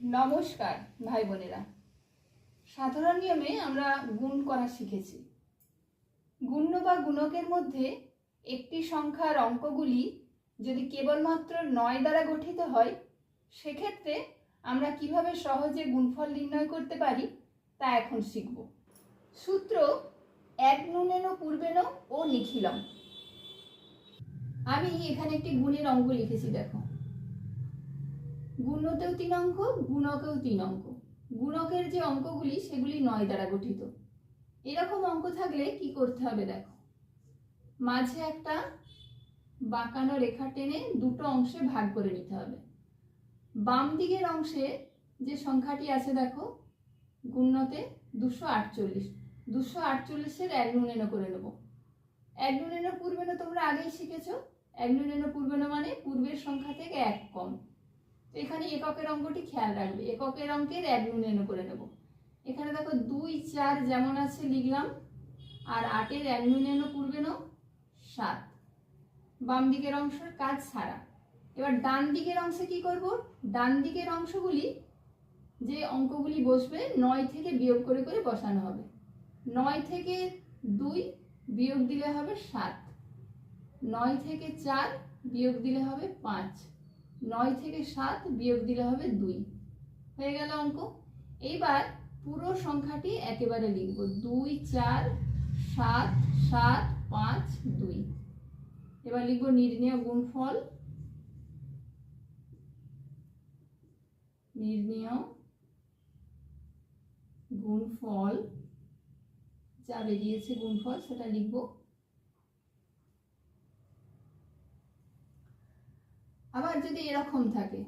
নমস্কার ভাই বোনেরা। সাধারণ নিয়মে আমরা গুণ করা শিখেছি। গুণ্য বা গুণকের মধ্যে একটি সংখ্যার অঙ্কগুলি যদি কেবলমাত্র 9 দ্বারা গঠিত হয়, সেক্ষেত্রে আমরা কিভাবে সহজে গুণফল নির্ণয় করতে পারি তা এখন শিখব। সূত্র এক নুনেন পূর্বেন ও নিখিলম। আমি এখানে একটি গুণের অঙ্ক লিখেছি, দেখো। গুণ্যতেও 3 অঙ্ক, গুণকেও 3 অঙ্ক। গুণকের যে অঙ্কগুলি সেগুলি 9 দ্বারা গঠিত। এরকম অঙ্ক থাকলে কি করতে হবে, দেখো। মাঝে একটা বাঁকানো রেখা টেনে দুটো অংশে ভাগ করে নিতে হবে। বাম দিকের অংশে যে সংখ্যাটি আছে, দেখো, গুণ্যতে 248। 248-এর 1 নুনেন করে নেব। 1 নুনেন পূর্বেন তোমরা আগেই শিখেছো। 1 নুনেন পূর্বেন মানে পূর্বের সংখ্যা থেকে 1 কম। এখানে এককের অঙ্কটি খেয়াল রাখবে। এককের অঙ্কের 1 নুনেন করে নেব। এখানে দেখো 2, 4 যেমন আছে লিখলাম, আর 8-এর 1 নুনেন পূর্বেন 7। বাম দিকের অংশের কাজ সারা। এবার ডান দিকের অংশে কি করব? ডান দিকের অংশগুলি যে অঙ্কগুলি বসবে 9 থেকে বিয়োগ করে করে বসানো হবে। 9 থেকে 2 বিয়োগ দিলে হবে 7। 9 থেকে 4 বিয়োগ দিলে হবে 5। 9 থেকে 7 বিয়োগ দিলে হবে 2। হয়ে গেল অঙ্ক। এইবার পুরো সংখ্যাটি একেবারে লিখব। 2, 4, 7, 7, 5, 2। এবার লিখব নির্ণেয় গুণফল। নির্ণেয় গুণফল যা বেরিয়েছে গুণফল সেটা লিখব। আবার যদি এরকম থাকে,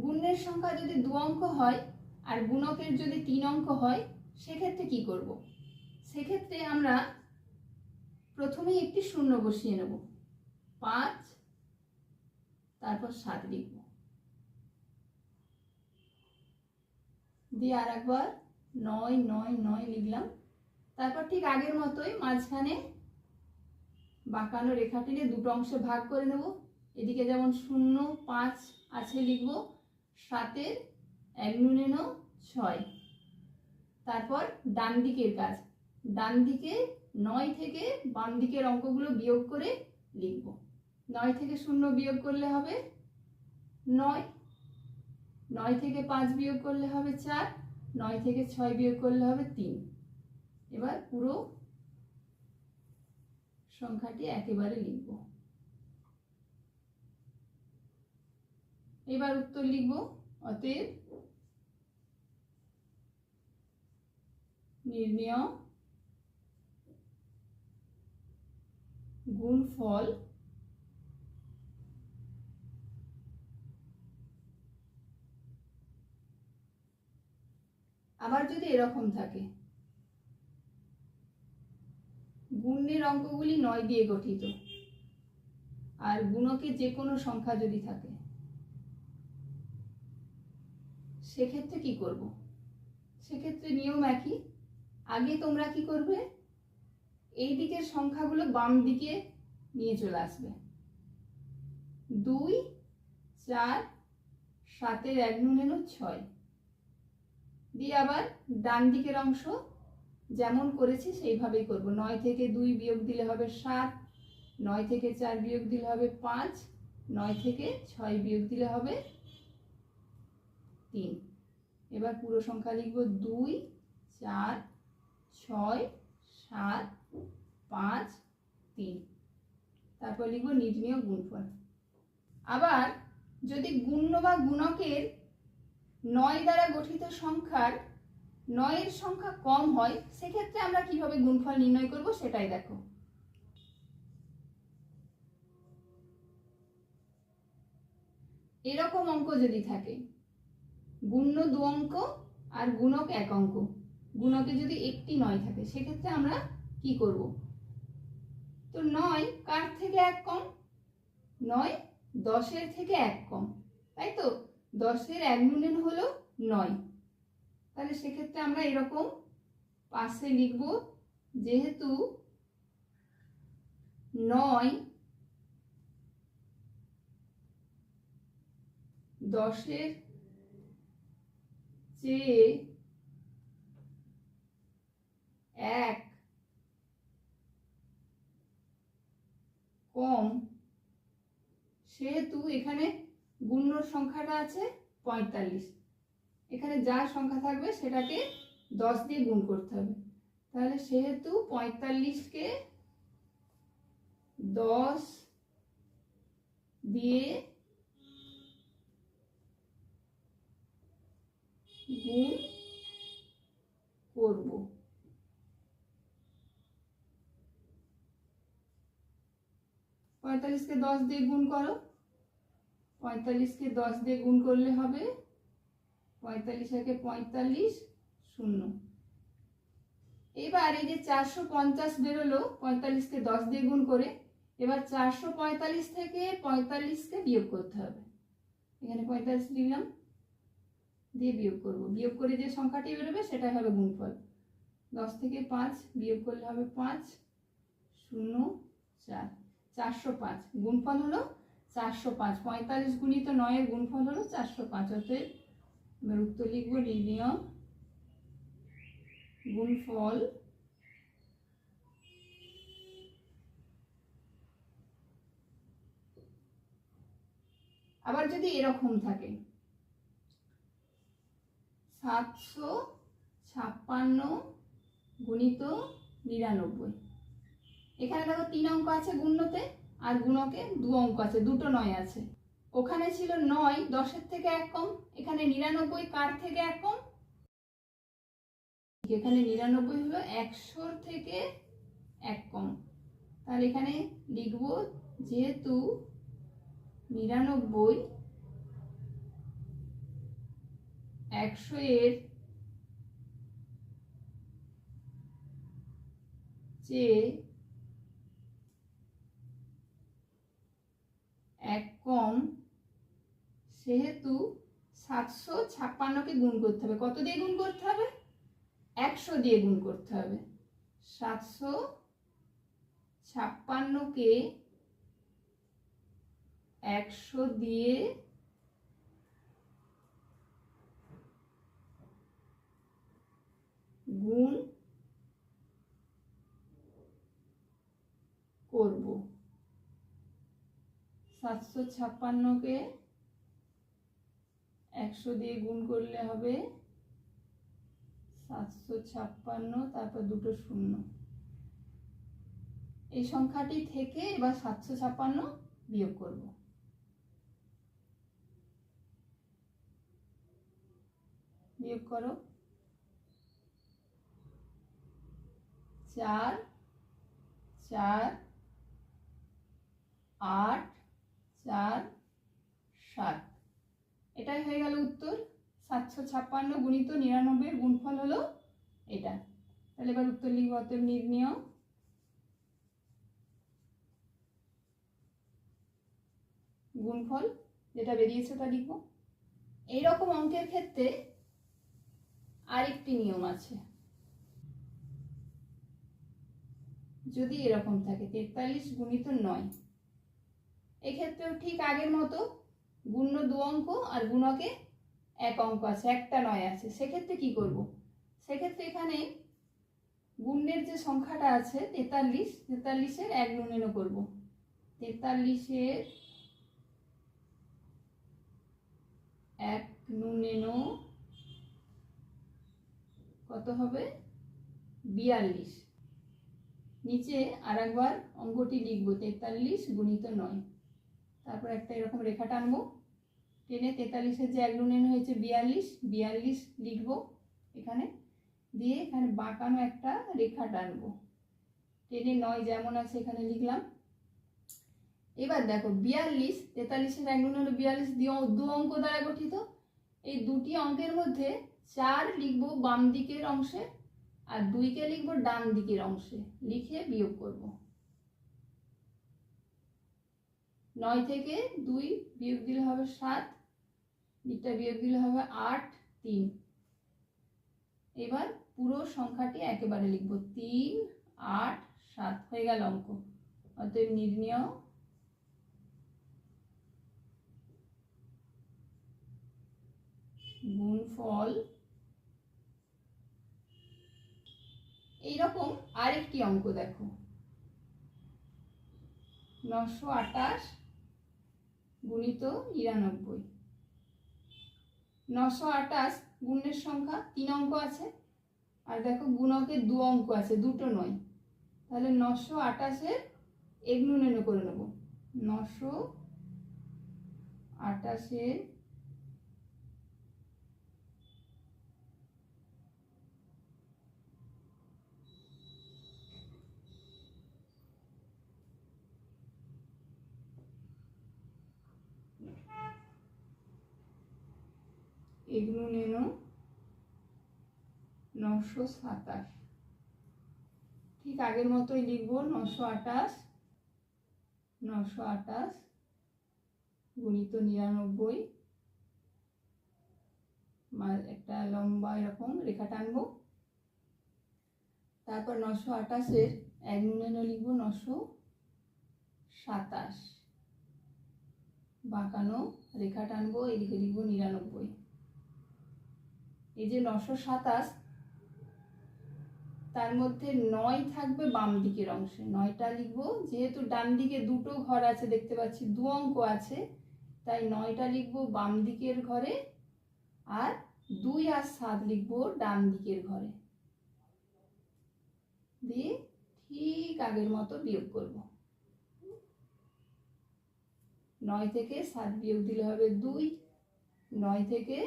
গুণের সংখ্যা যদি 2 অঙ্ক হয় আর গুণকের যদি 3 অঙ্ক হয়, সেক্ষেত্রে কি করব? সেক্ষেত্রে আমরা প্রথমেই একটি শূন্য বসিয়ে নেব। 5, তারপর 7 লিখব, দিয়ে আর একবার 9, 9, 9 লিখলাম। তারপর ঠিক আগের মতোই মাঝখানে বাঁকানো রেখা টেনে দুটো অংশে ভাগ করে নেব। এদিকে যেমন 0, 5 আছে লিখব। 7-এর 1 নুনেন 6। তারপর ডান দিকের কাজ। ডান দিকে 9 থেকে বাম দিকের অঙ্কগুলো বিয়োগ করে লিখব। 9 থেকে 0 বিয়োগ করলে হবে 9। 9 থেকে 5 বিয়োগ করলে হবে 4। 9 থেকে 6 বিয়োগ করলে হবে 3। এবার পুরো সংখ্যাটি একেবারে লিখব। এবার উত্তর লিখব। অতএব নির্ণেয় গুণফল আবার যদি এরকম থাকে, গুণের অঙ্কগুলি 9 দিয়ে গঠিত আর গুণকে যে কোনো সংখ্যা যদি থাকে, সেক্ষেত্রে কি করব? সেক্ষেত্রে নিয়ম একই। আগে তোমরা কি করবে? এই দিকের সংখ্যাগুলো বাম দিকে নিয়ে চলে আসবে। 2, 4, 7-এর 1 নুনেন 6 দিয়ে আবার ডান দিকের অংশ যেমন করেছি সেইভাবেই করব। 9 থেকে 2 বিয়োগ দিলে হবে 7। 9 থেকে 4 বিয়োগ দিলে হবে 5। 9 থেকে 6 বিয়োগ দিলে হবে 3। এবার পুরো সংখ্যা লিখব। 2, 4, 6, 7, 5, 3। তারপর লিখব নির্ণেয় গুণফল। আবার যদি গুণ্য বা গুণকের 9 দ্বারা গঠিত সংখ্যার 9-এর সংখ্যা কম হয়, সেক্ষেত্রে আমরা কিভাবে গুণফল নির্ণয় করব সেটাই দেখো। এরকম অঙ্ক যদি থাকে, গুণ্য 2 অঙ্ক আর গুণক 1 অঙ্ক, গুণকে যদি একটি 9 থাকে, সেক্ষেত্রে আমরা কি করব? তো 9 কার থেকে 1 কম? 9 10-এর থেকে 1 কম, তাই তো? 10-এর 1 নুনেন হলো 9। তাহলে সেক্ষেত্রে আমরা এরকম পাশে লিখব, যেহেতু 9 10-এর চেয়ে 1 কম, সেহেতু এখানে গুণ্য সংখ্যাটা আছে 45। এখানে যা সংখ্যা থাকবে সেটাকে 10 দিয়ে গুণ করতে হবে। তাহলে সেহেতু 45কে 10 দিয়ে গুণ করব। পঁয়তাল্লিশকে 10 দিয়ে গুণ করো। 45কে 10 দিয়ে গুণ করলে হবে 45 একে 45 0। এবার এই যে 450 বেরোলো 45কে 10 দিয়ে গুণ করে। এবার 445 থেকে 45কে বিয়োগ করতে হবে। এখানে 45 লিখলাম, দিয়ে বিয়োগ করব। বিয়োগ করে যে সংখ্যাটি বেরোবে সেটাই হবে গুণফল। 10 থেকে 5 বিয়োগ করলে হবে 5 0 4, 405। গুণফল হলো 405। 45 গুণিত 9 এর গুণফল হলো 405। অতএব এবার উত্তর লিখব নির্ণয় গুণফল আবার যদি এরকম থাকে 756 গুণিত 99। এখানে দেখো 3 অঙ্ক আছে গুণ্যতে, আর গুণকে 2 অঙ্ক আছে, দুটো 9 আছে। ওখানে ছিল 9 10-এর থেকে 1 কম, এখানে 99 কার থেকে 1 কম? এখানে 99 হলো 100-র থেকে 1 কম। তাহলে এখানে লিখব যেহেতু 99 100-এর চেয়ে 1 কম, সেহেতু 756কে গুণ করতে হবে। কত দিয়ে গুণ করতে হবে? 100 দিয়ে গুণ করতে হবে। 756কে 100 দিয়ে গুণ করব। 756কে 100 দিয়ে গুণ করলে হবে 756, তারপর দুটো শূন্য। এই সংখ্যাটি থেকে এবার 756 বিয়োগ করব। বিয়োগ করো। 4 4 8 4 7। এটাই হয়ে গেল উত্তর। 756 গুণিত 99 এর গুণফল হলো এটা। তাহলে এবার উত্তর লিখব। অতএব নির্ণয় গুণফল যেটা বেরিয়েছে ওটা লিখব। এইরকম অঙ্কের ক্ষেত্রে আরেকটি নিয়ম আছে। যদি এরকম থাকে 43 গুণিত 9, এক্ষেত্রেও ঠিক আগের মতো গুণ্য 2 অঙ্ক আর গুণকে 1 অঙ্ক আছে, একটা 9 আছে। সেক্ষেত্রে কি করব? সেক্ষেত্রে এখানে গুণ্যের যে সংখ্যাটা আছে 43, 43-এর 1 গুণেন করব। 43-এর 1 গুণেন কত হবে? 42। নিচে আর একবার অঙ্কটি লিখব 43 গুণিত 9। তারপর একটা এরকম রেখা টানবো। টেনে 43-এর যে 1 গুণেন হয়েছে 42, 42 লিখব এখানে, দিয়ে এখানে বাঁকানো একটা রেখা টানবো। টেনে 9 যেমন আছে এখানে লিখলাম। এবার দেখো 42, 43-এর 1 গুণ হলো 42, 2 অঙ্ক দ্বারা গঠিত। এই দুটি অঙ্কের মধ্যে 4 লিখবো বাম দিকের অংশে আর 2কে লিখবো ডান দিকের অংশে, লিখে বিয়োগ করব। 9 থেকে 2 বিয়োগ দিলে হবে 7, দিকটা বিয়োগ দিলে হবে 8 3। এবার পুরো সংখ্যাটি একেবারে লিখব 3 8 7 হয়ে গেল অঙ্ক। অতএব নির্ণেয় গুণফল। এইরকম আরেকটি অঙ্ক দেখো, 928 গুণিত 99। 928 গুণের সংখ্যা 3 অঙ্ক আছে, আর দেখো গুণকের 2 অঙ্ক আছে, দুটো নয়। তাহলে 928-এর এগনুনেন করে নেব। 928-এর এগনুনেন 927। ঠিক আগের মতোই লিখবো, 928 গুণিত 99। একটা লম্বা এরকম রেখা টানবো। তারপর 928-এর এগনুনেন লিখবো 927, বাঁকানো রেখা টানবো, এদিকে লিখবো 99। এই যে 927, তার মধ্যে 9 থাকবে বাম দিকের অংশে, 9টা লিখবো। যেহেতু ডান দিকে দুটো ঘর আছে দেখতে পাচ্ছি, 2 অঙ্ক আছে, তাই 9টা লিখবো বাম দিকের ঘরে, আর 2 আর 7 লিখবো ডান দিকের ঘরে। দিয়ে ঠিক আগের মতো বিয়োগ করব। 9 থেকে 7 বিয়োগ দিলে হবে 2, 9 থেকে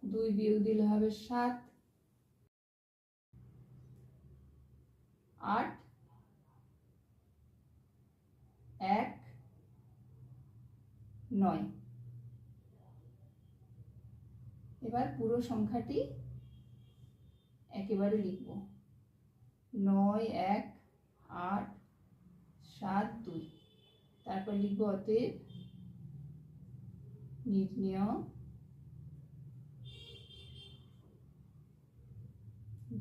2 বিয়োগ দিলে হবে 7, 8, 1, 9। এবার পুরো সংখ্যাটি একেবারে লিখব, 9, 1, 8, 7, 2। তারপর লিখব অতএব নির্ণেয়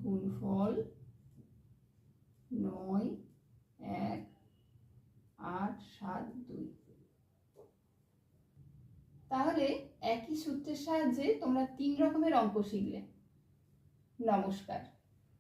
গুণফল 9, 1, 8, 7, 2। তাহলে একই সূত্রের সাহায্যে তোমরা 3 রকমের অঙ্ক শিখলে। নমস্কার।